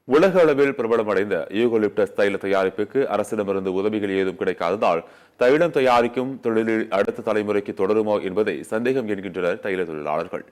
உலக அளவில் பிரபலமடைந்த யூகலிப்டஸ் தைல தயாரிப்புக்கு அரசிடமிருந்து உதவிகள் ஏதும் கிடைக்காததால் தைலம் தயாரிக்கும் தொழிலில் அடுத்த தலைமுறைக்கு தொடருமோ என்பதை சந்தேகம் என்கின்றனர் தைல தொழிலாளர்கள்.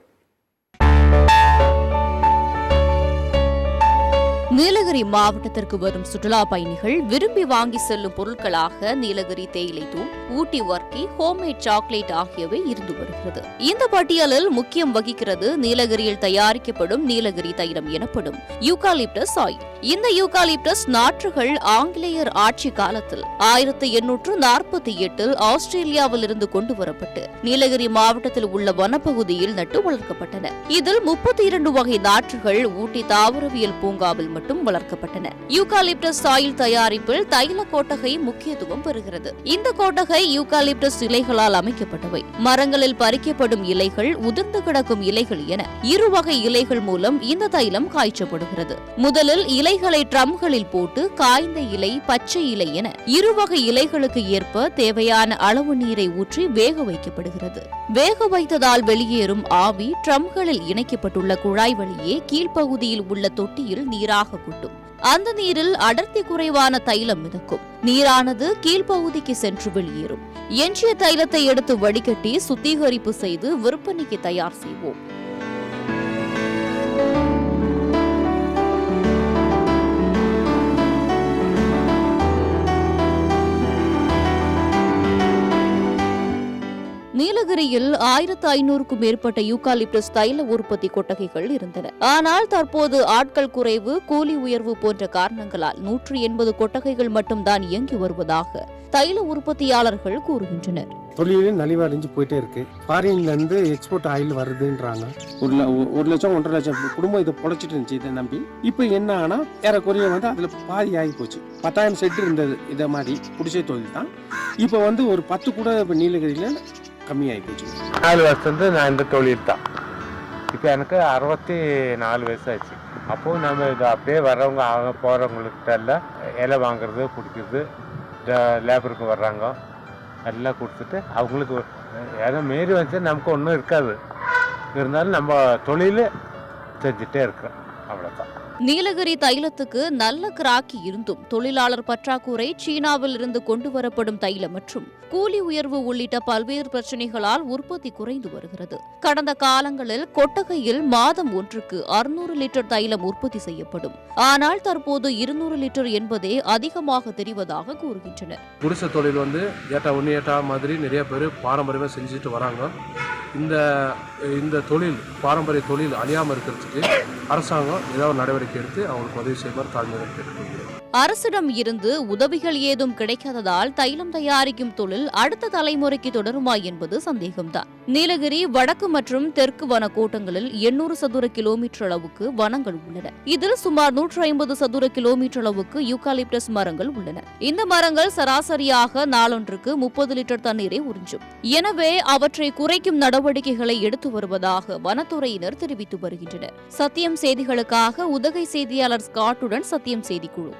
நீலகிரி மாவட்டத்திற்கு வரும் சுற்றுலா பயணிகள் விரும்பி வாங்கி செல்லும் பொருட்களாக நீலகிரி தேயிலை தூள், ஊட்டி வர்க்கி, ஹோம்மேட் சாக்லேட் ஆகியவை இருந்து வருகிறது. இந்த பட்டியலில் முக்கியம் வகிக்கிறது நீலகிரியில் தயாரிக்கப்படும் நீலகிரி தைலம் எனப்படும் யூகாலிப்டஸ் ஆயில். இந்த யூகாலிப்டஸ் நாற்றுகள் ஆங்கிலேயர் ஆட்சி காலத்தில் 1848 ஆஸ்திரேலியாவில் இருந்து கொண்டு வரப்பட்டு நீலகிரி மாவட்டத்தில் உள்ள வனப்பகுதியில் நட்டு வளர்க்கப்பட்டன. இதில் 32 வகை நாற்றுகள் ஊட்டி தாவரவியல் பூங்காவில் மட்டும் வளர்க்கப்பட்டன. யூகாலிப்டஸ் ஆயில் தயாரிப்பில் தைல கோட்டகை முக்கியத்துவம் பெறுகிறது. இந்த கோட்டகை யூகாலிப்டஸ் இலைகளால் அமைக்கப்பட்டவை. மரங்களில் பறிக்கப்படும் இலைகள், உதிர்ந்து கிடக்கும் இலைகள் என 2 வகை இலைகள் மூலம் இந்த தைலம் காய்ச்சப்படுகிறது. முதலில் இலைகளை ட்ரம்களில் போட்டு காய்ந்த இலை, பச்சை இலை என 2 வகை இலைகளுக்கு ஏற்ப தேவையான அளவு நீரை ஊற்றி வேக வைக்கப்படுகிறது. வேக வைத்ததால் வெளியேறும் ஆவி ட்ரம்களில் இணைக்கப்பட்டுள்ள குழாய் வழியே கீழ்ப்பகுதியில் உள்ள தொட்டியில் நீராக கூட்டும். அந்த நீரில் அடர்த்தி குறைவான தைலம் மிதக்கும். நீரானது கீழ்ப்பகுதிக்கு சென்று வெளியேறும். எஞ்சிய தைலத்தை எடுத்து வடிகட்டி சுத்திகரிப்பு செய்து விற்பனைக்கு தயார் செய்வோம். நீலகிரியில் 1500க்கும் மேற்பட்ட யூகாலிப்டஸ் தைல உற்பத்தி கொட்டகைகள் இருந்தன. ஆனால் தற்போது ஆட்கள் குறைவு, கூலி உயர்வு போன்ற காரணங்களால் 180 கொட்டகைகள் மட்டும்தான் இயங்கி வருவதாக தைல உற்பத்தியாளர்கள் கூறுகின்றனர். தொழிலும் நலிவடைஞ்சு போயிட்டே இருக்கு. ஃபாரின்ல இருந்து எக்ஸ்போர்ட் ஆயில் வருதுன்றாங்க. 1 லட்சம் 1.5 லட்சம் குடும்பம் இதை பொழைச்சிட்டு இருந்துச்சு. இதை நம்பி இப்ப என்ன ஆனா ஏறக்குறைய அதுல பாதி ஆகி போச்சு. 10,000 செட் இருந்தது. இதை மாதிரி குடிசை தொழில் தான். இப்ப ஒரு 10 கூட இப்ப நீலகிரியில கம்மியாகி போச்சு. 4 வருஷத்து நான் இந்த தொழில் தான். இப்போ எனக்கு 64 வயசு ஆச்சு. அப்போது நம்ம இது அப்படியே வர்றவங்க போகிறவங்கள்ட்ட எல்லாம் இலை வாங்குறது, குடிக்கிறது, லேபருக்கு வர்றாங்க எல்லாம் கொடுத்துட்டு அவங்களுக்கு ஏதோ மீறி வந்து நமக்கு ஒன்றும் இருக்காது. இருந்தாலும் நம்ம தொழில் செஞ்சுட்டே இருக்கிறோம், அவ்வளோதான். நீலகிரி தைலத்துக்கு நல்ல கிராக்கி இருந்தும் தொழிலாளர் பற்றாக்குறை, சீனாவில் இருந்து கொண்டு வரப்படும் தைலம் மற்றும் கூலி உயர்வு உள்ளிட்ட பல்வேறு பிரச்சினைகளால் உற்பத்தி குறைந்து வருகிறது. கடந்த காலங்களில் கொட்டகையில் மாதம் ஒன்றுக்கு 600 லிட்டர் தைலம் உற்பத்தி செய்யப்படும். ஆனால் தற்போது 200 லிட்டர் என்பதே அதிகமாக தெரிவதாக கூறுகின்றனர். குடிசை தொழில் ஏட்டா மாதிரி நிறைய பேர் பாரம்பரியமாக செஞ்சுட்டு வராங்க. இந்த தொழில், பாரம்பரிய தொழில் அழியாமல் இருக்கிறதுக்கு அரசாங்கம் ஏதாவது நடவடிக்கை எடுத்து அவங்களுக்கு உதவி செய்வார். தாழ்மையுடன் கேட்டுக்கொள்கிறேன். அரசிடம் இருந்து உதவிகள் ஏதும் கிடைக்காததால் தைலம் தயாரிக்கும் தொழில் அடுத்த தலைமுறைக்கு தொடருமா என்பது சந்தேகம்தான். நீலகிரி வடக்கு மற்றும் தெற்கு வன கோட்டங்களில் 800 சதுர கிலோமீட்டர் அளவுக்கு வனங்கள் உள்ளன. இதில் சுமார் 150 சதுர கிலோமீட்டர் அளவுக்கு யூகாலிப்டஸ் மரங்கள் உள்ளன. இந்த மரங்கள் சராசரியாக நாளொன்றுக்கு 30 லிட்டர் தண்ணீரை உறிஞ்சும். எனவே அவற்றை குறைக்கும் நடவடிக்கைகளை எடுத்து வருவதாக வனத்துறையினர் தெரிவித்து வருகின்றனர். சத்தியம் செய்திகளுக்காக உதகை செய்தியாளர் ஸ்காட்டுடன் சத்தியம் செய்திக்குழு.